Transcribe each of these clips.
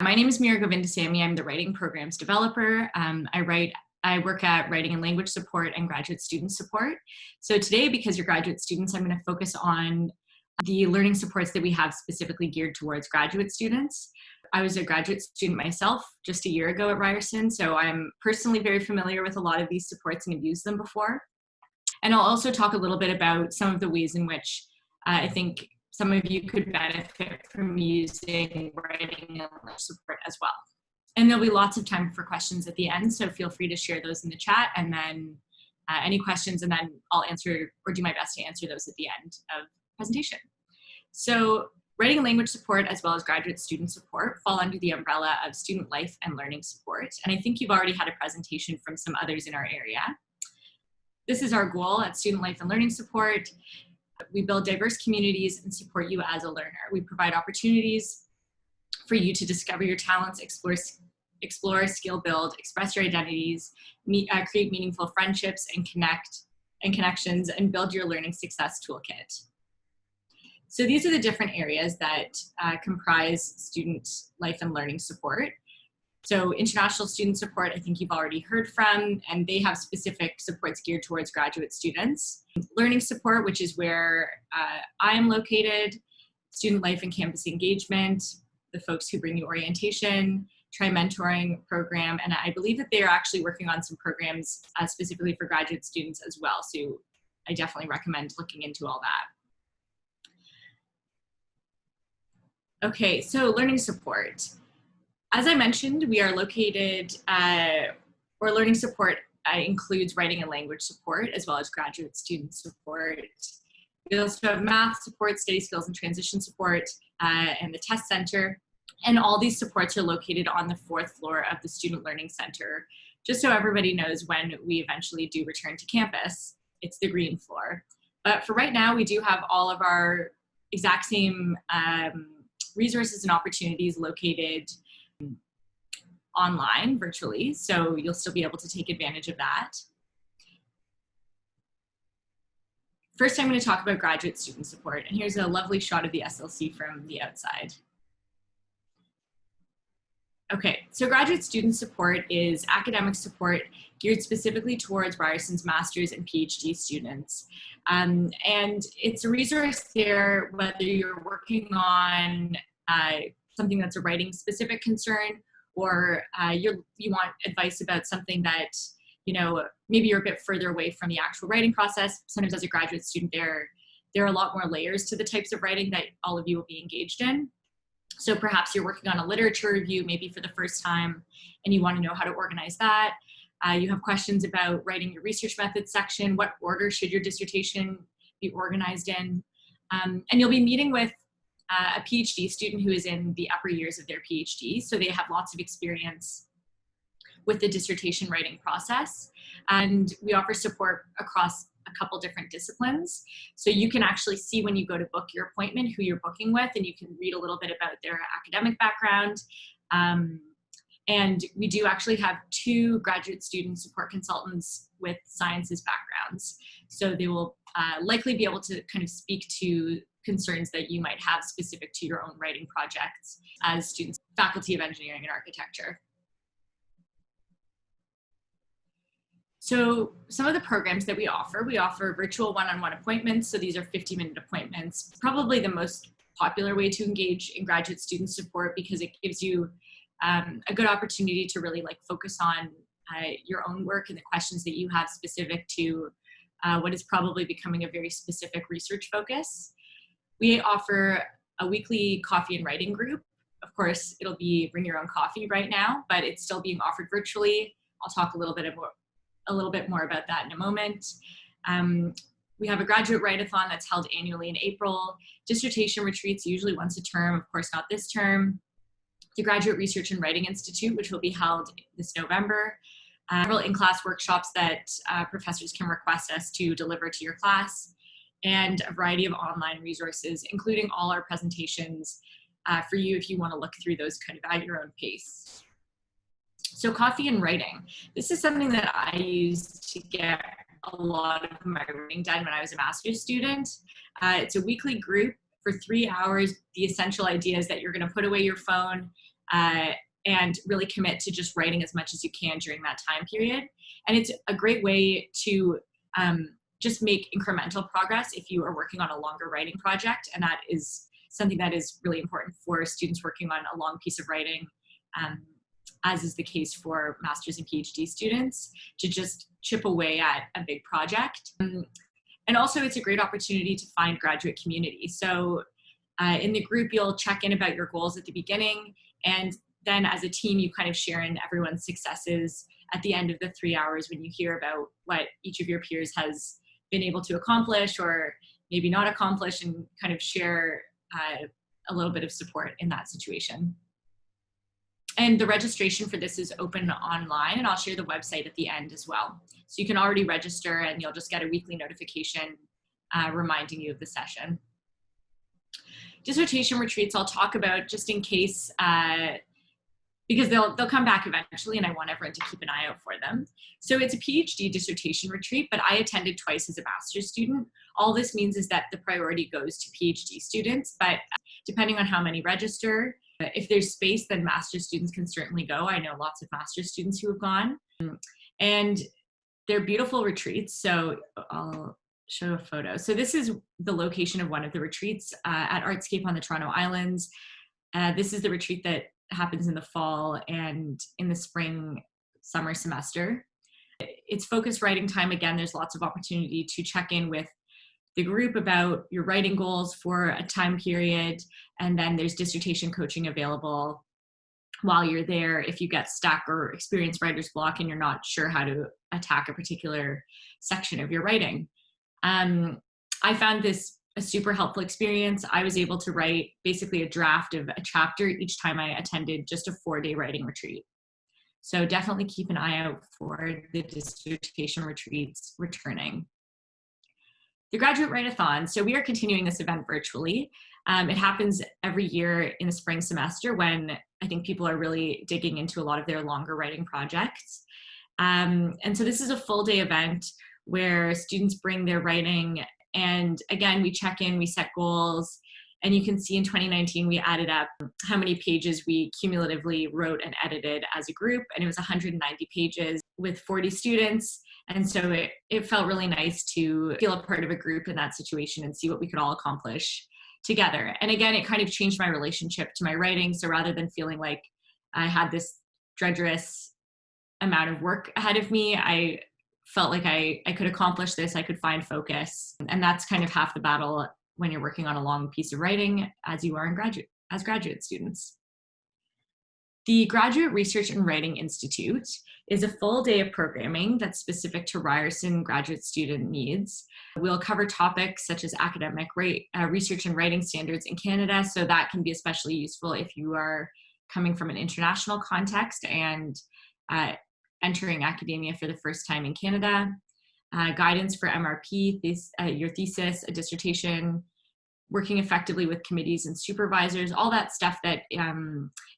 My name is Mira Govindasamy. I'm the writing programs developer. I work at writing and language support and graduate student support. So today, because you're graduate students, I'm going to focus on the learning supports that we have specifically geared towards graduate students. I was a graduate student myself just a year ago at Ryerson, so I'm personally very familiar with a lot of these supports and have used them before. And I'll also talk a little bit about some of the ways in which I think some of you could benefit from using writing and language support as well. And there'll be lots of time for questions at the end, so feel free to share those in the chat, and then any questions, and then I'll answer or do my best to answer those at the end of the presentation. So writing and language support as well as graduate student support fall under the umbrella of student life and learning support. And I think you've already had a presentation from some others in our area. This is our goal at Student Life and Learning Support. We build diverse communities and support you as a learner. We provide opportunities for you to discover your talents, explore, skill build, express your identities, create meaningful friendships and connections, and build your learning success toolkit. So these are the different areas that comprise student life and learning support. So international student support, I think you've already heard from, and they have specific supports geared towards graduate students. Learning support, which is where I am located, student life and campus engagement, the folks who bring you orientation, tri-mentoring program, and I believe that they are actually working on some programs specifically for graduate students as well. So I definitely recommend looking into all that. Okay, so learning support. As I mentioned, we are located, or learning support includes writing and language support, as well as graduate student support. We also have math support, study skills and transition support, and the test center. And all these supports are located on the 4th floor of the Student Learning Center. Just so everybody knows, when we eventually do return to campus, it's the green floor. But for right now, we do have all of our exact same resources and opportunities located online virtually, so you'll still be able to take advantage of that. First, I'm going to talk about graduate student support, and here's a lovely shot of the SLC from the outside. Okay, so graduate student support is academic support geared specifically towards Ryerson's master's and PhD students. And it's a resource there whether you're working on something that's a writing specific concern, or you want advice about something that, maybe you're a bit further away from the actual writing process. Sometimes as a graduate student, there are a lot more layers to the types of writing that all of you will be engaged in. So perhaps you're working on a literature review, maybe for the first time, and you want to know how to organize that. You have questions about writing your research methods section. What order should your dissertation be organized in? And you'll be meeting with a PhD student who is in the upper years of their PhD. So they have lots of experience with the dissertation writing process. And we offer support across a couple different disciplines. So you can actually see when you go to book your appointment who you're booking with, and you can read a little bit about their academic background. And we do actually have 2 graduate student support consultants with sciences backgrounds. So they will likely be able to kind of speak to concerns that you might have specific to your own writing projects as students, Faculty of Engineering and Architecture. So some of the programs that we offer virtual one-on-one appointments. So these are 50-minute appointments, probably the most popular way to engage in graduate student support, because it gives you a good opportunity to really focus on your own work and the questions that you have specific to what is probably becoming a very specific research focus. We offer a weekly coffee and writing group. Of course, it'll be bring your own coffee right now, but it's still being offered virtually. I'll talk a little bit more about that in a moment. We have a graduate write-a-thon that's held annually in April. Dissertation retreats, usually once a term, of course not this term. The Graduate Research and Writing Institute, which will be held this November. Several in-class workshops that professors can request us to deliver to your class, and a variety of online resources, including all our presentations for you if you want to look through those kind of at your own pace. So coffee and writing. This is something that I used to get a lot of my writing done when I was a master's student. It's a weekly group for 3 hours. The essential idea is that you're going to put away your phone and really commit to just writing as much as you can during that time period. And it's a great way to just make incremental progress if you are working on a longer writing project. And that is something that is really important for students working on a long piece of writing, as is the case for master's and PhD students, to just chip away at a big project. And also it's a great opportunity to find graduate community. So in the group, you'll check in about your goals at the beginning, and then as a team, you kind of share in everyone's successes at the end of the 3 hours when you hear about what each of your peers has been able to accomplish or maybe not accomplish, and kind of share a little bit of support in that situation. And the registration for this is open online, and I'll share the website at the end as well. So you can already register and you'll just get a weekly notification reminding you of the session. Dissertation retreats I'll talk about just in case, because they'll come back eventually and I want everyone to keep an eye out for them. So it's a PhD dissertation retreat, but I attended twice as a master's student. All this means is that the priority goes to PhD students, but depending on how many register, if there's space, then master's students can certainly go. I know lots of master's students who have gone. And they're beautiful retreats. So I'll show a photo. So this is the location of one of the retreats at Artscape on the Toronto Islands. This is the retreat that happens in the fall and in the spring, summer semester. It's focused writing time. Again, there's lots of opportunity to check in with the group about your writing goals for a time period. And then there's dissertation coaching available while you're there if you get stuck or experience writer's block and you're not sure how to attack a particular section of your writing. I found this a super helpful experience. I was able to write basically a draft of a chapter each time I attended just a 4-day writing retreat. So definitely keep an eye out for the dissertation retreats returning. The Graduate Writeathon. So we are continuing this event virtually. It happens every year in the spring semester when I think people are really digging into a lot of their longer writing projects. And so this is a full day event where students bring their writing, and again, we check in, we set goals, and you can see in 2019, we added up how many pages we cumulatively wrote and edited as a group, and it was 190 pages with 40 students. And so it felt really nice to feel a part of a group in that situation and see what we could all accomplish together. And again, it kind of changed my relationship to my writing. So rather than feeling like I had this drudgerous amount of work ahead of me, I felt like I could accomplish this, I could find focus. And that's kind of half the battle when you're working on a long piece of writing as you are as graduate students. The Graduate Research and Writing Institute is a full day of programming that's specific to Ryerson graduate student needs. We'll cover topics such as academic research and writing standards in Canada, so that can be especially useful if you are coming from an international context and entering academia for the first time in Canada. Guidance for MRP, your thesis, a dissertation, working effectively with committees and supervisors, all that stuff that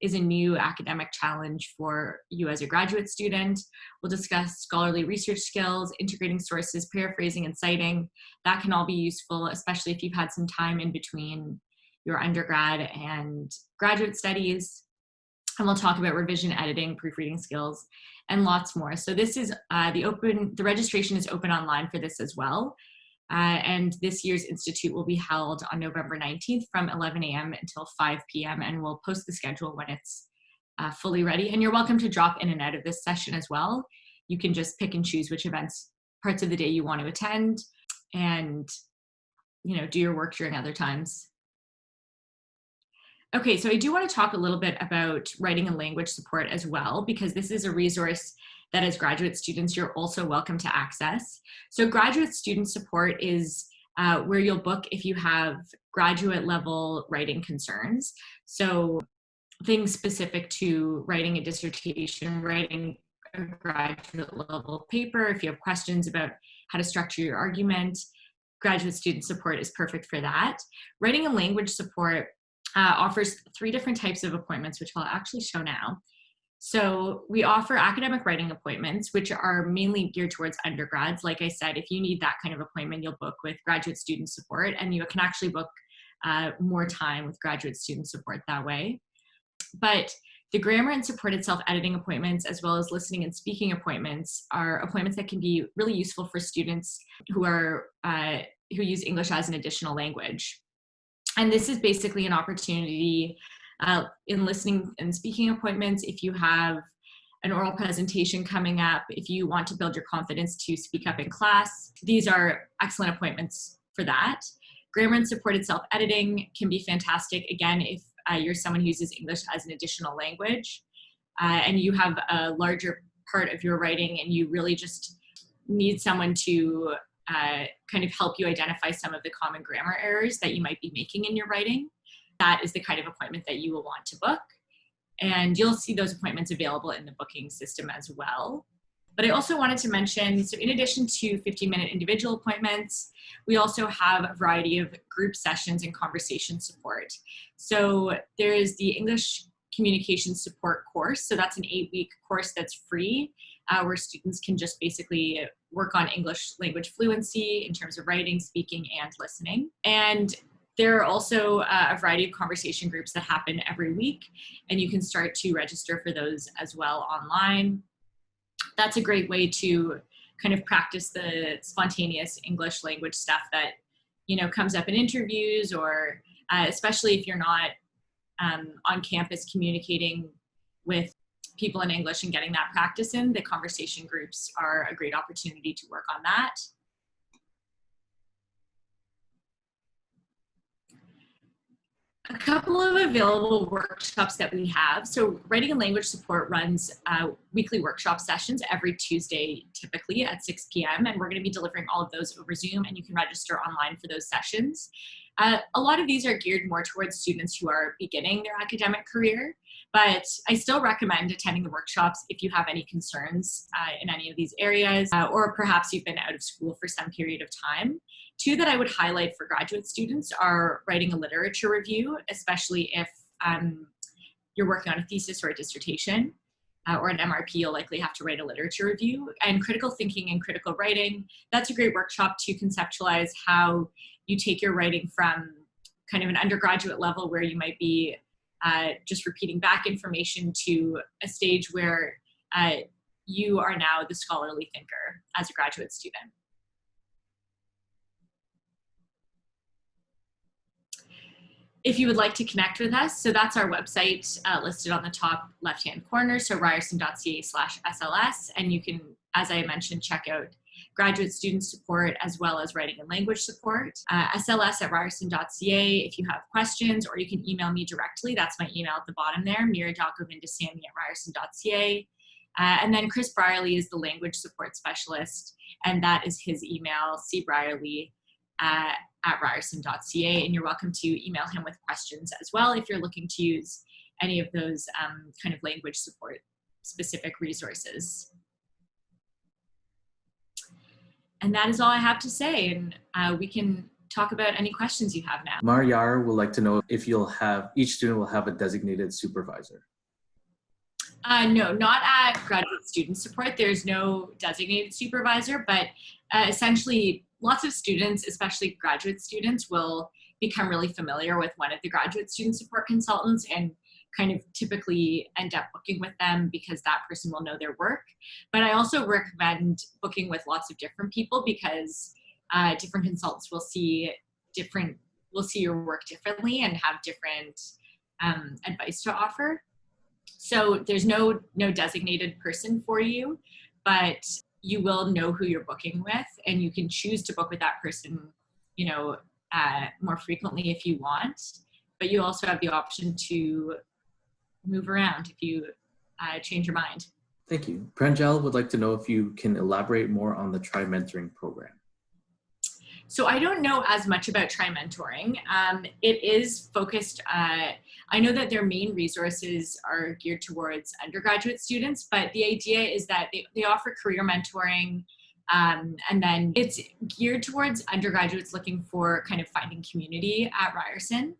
is a new academic challenge for you as a graduate student. We'll discuss scholarly research skills, integrating sources, paraphrasing, and citing. That can all be useful, especially if you've had some time in between your undergrad and graduate studies. And we'll talk about revision, editing, proofreading skills, and lots more. So this is the registration is open online for this as well. And this year's institute will be held on November 19th from 11 a.m. until 5 p.m. And we'll post the schedule when it's fully ready. And you're welcome to drop in and out of this session as well. You can just pick and choose which parts of the day you want to attend, and do your work during other times. Okay, so I do want to talk a little bit about writing and language support as well, because this is a resource that as graduate students, you're also welcome to access. So graduate student support is where you'll book if you have graduate level writing concerns. So things specific to writing a dissertation, writing a graduate level paper, if you have questions about how to structure your argument, graduate student support is perfect for that. Writing and language support offers 3 different types of appointments, which I'll actually show now. So we offer academic writing appointments, which are mainly geared towards undergrads. Like I said, if you need that kind of appointment, you'll book with graduate student support, and you can actually book more time with graduate student support that way. But The grammar and supported self-editing appointments, as well as listening and speaking appointments, are appointments that can be really useful for students who use English as an additional language. And this is basically an opportunity in listening and speaking appointments. If you have an oral presentation coming up, if you want to build your confidence to speak up in class, these are excellent appointments for that. Grammar and supported self-editing can be fantastic, again, if you're someone who uses English as an additional language and you have a larger part of your writing and you really just need someone to kind of help you identify some of the common grammar errors that you might be making in your writing. That is the kind of appointment that you will want to book. And you'll see those appointments available in the booking system as well. But I also wanted to mention, so in addition to 15-minute individual appointments, we also have a variety of group sessions and conversation support. So there is the English Communication Support course. So that's an 8-week course that's free, where students can just basically work on English language fluency in terms of writing, speaking, and listening. And there are also a variety of conversation groups that happen every week, and you can start to register for those as well online. That's a great way to kind of practice the spontaneous English language stuff that, comes up in interviews, or especially if you're not on campus communicating with people in English and getting that practice in. The conversation groups are a great opportunity to work on that. A couple of available workshops that we have. So Writing and Language Support runs weekly workshop sessions every Tuesday, typically at 6 p.m. And we're going to be delivering all of those over Zoom, and you can register online for those sessions. A lot of these are geared more towards students who are beginning their academic career, but I still recommend attending the workshops if you have any concerns in any of these areas, or perhaps you've been out of school for some period of time. Two that I would highlight for graduate students are writing a literature review, especially if you're working on a thesis or a dissertation, or an MRP. You'll likely have to write a literature review. And critical thinking and critical writing, that's a great workshop to conceptualize how you take your writing from kind of an undergraduate level where you might be just repeating back information to a stage where you are now the scholarly thinker as a graduate student. If you would like to connect with us, so that's our website listed on the top left-hand corner, so ryerson.ca/SLS, and you can, as I mentioned, check out graduate student support as well as writing and language support. SLS@ryerson.ca if you have questions, or you can email me directly. That's my email at the bottom there, mira.govindasamy@ryerson.ca. And then Chris Brierly is the language support specialist, and that is his email, cbrierly@ryerson.ca, and you're welcome to email him with questions as well if you're looking to use any of those kind of language support specific resources. And that is all I have to say, and we can talk about any questions you have now. Mariar would like to know if each student will have a designated supervisor. No, not at graduate student support. There's no designated supervisor, but essentially lots of students, especially graduate students, will become really familiar with one of the graduate student support consultants and kind of typically end up booking with them because that person will know their work. But I also recommend booking with lots of different people because different consultants will see your work differently and have different advice to offer. So there's no designated person for you, but you will know who you're booking with, and you can choose to book with that person, more frequently if you want. But you also have the option to move around if you change your mind. Thank you. Pranjal would like to know if you can elaborate more on the Tri-Mentoring program. So I don't know as much about Tri-Mentoring. It is focused, I know that their main resources are geared towards undergraduate students, but the idea is that they offer career mentoring, and then it's geared towards undergraduates looking for kind of finding community at Ryerson.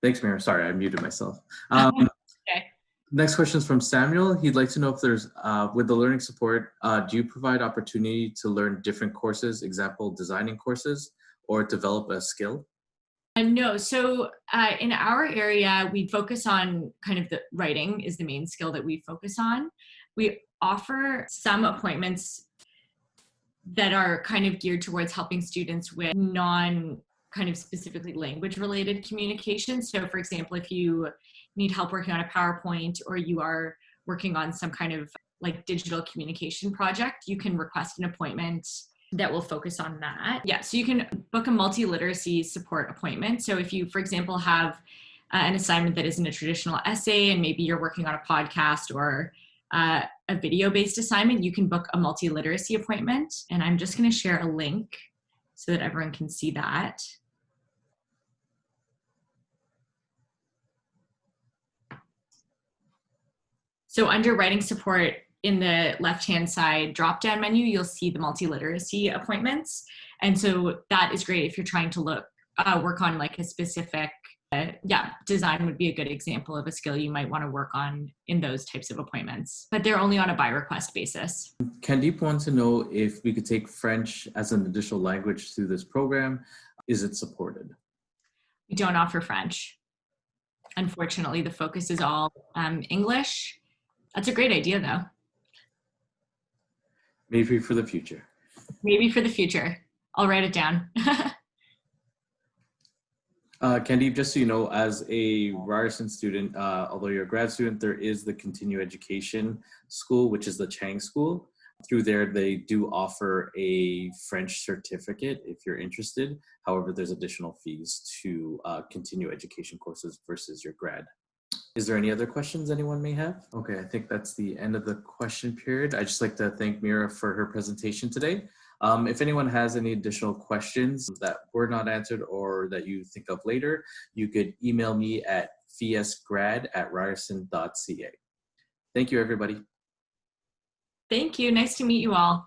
Thanks, Mira. Sorry, I muted myself. Okay. Next question is from Samuel. He'd like to know if there's, with the learning support, do you provide opportunity to learn different courses, example, designing courses, or develop a skill? No, so in our area, we focus on kind of the writing is the main skill that we focus on. We offer some appointments that are kind of geared towards helping students with non kind of specifically language related communication. So for example, if you need help working on a PowerPoint or you are working on some kind of like digital communication project, you can request an appointment that will focus on that. Yeah, so you can book a multi-literacy support appointment. So if you, for example, have an assignment that isn't a traditional essay and maybe you're working on a podcast or a video-based assignment, you can book a multi-literacy appointment. And I'm just going to share a link so that everyone can see that. So under writing support, in the left-hand side drop-down menu, you'll see the multi-literacy appointments. And so that is great if you're trying to work on like a specific, design would be a good example of a skill you might want to work on in those types of appointments. But they're only on a by request basis. Candeep wants to know if we could take French as an additional language through this program. Is it supported? We don't offer French. Unfortunately, the focus is all English. That's a great idea, though. Maybe for the future. Maybe for the future. I'll write it down. Candeep, just so you know, as a Ryerson student, although you're a grad student, there is the Continuing Education School, which is the Chang School. Through there, they do offer a French certificate if you're interested. However, there's additional fees to continue education courses versus your grad. Is there any other questions anyone may have? Okay, I think that's the end of the question period. I'd just like to thank Mira for her presentation today. If anyone has any additional questions that were not answered or that you think of later, you could email me at feasgrad@ryerson.ca. Thank you, everybody. Thank you. Nice to meet you all.